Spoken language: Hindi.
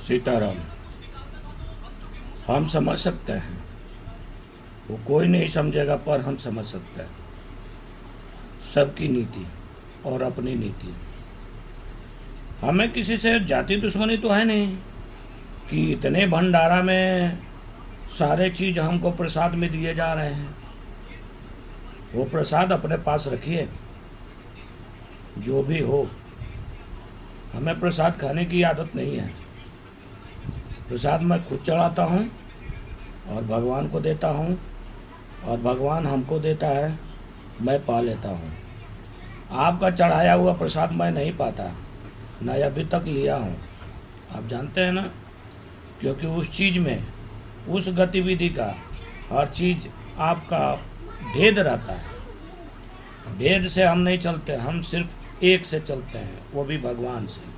सीताराम। हम समझ सकते हैं, वो कोई नहीं समझेगा, पर हम समझ सकते हैं सबकी नीति और अपनी नीति। हमें किसी से जाति दुश्मनी तो है नहीं कि इतने भंडारा में सारे चीज हमको प्रसाद में दिए जा रहे हैं। वो प्रसाद अपने पास रखिए, जो भी हो। हमें प्रसाद खाने की आदत नहीं है। प्रसाद मैं खुद चढ़ाता हूँ और भगवान को देता हूँ, और भगवान हमको देता है, मैं पा लेता हूँ। आपका चढ़ाया हुआ प्रसाद मैं नहीं पाता, न अभी तक लिया हूँ। आप जानते हैं ना, क्योंकि उस चीज़ में, उस गतिविधि का हर चीज़ आपका भेद रहता है। भेद से हम नहीं चलते, हम सिर्फ एक से चलते हैं, वो भी भगवान से।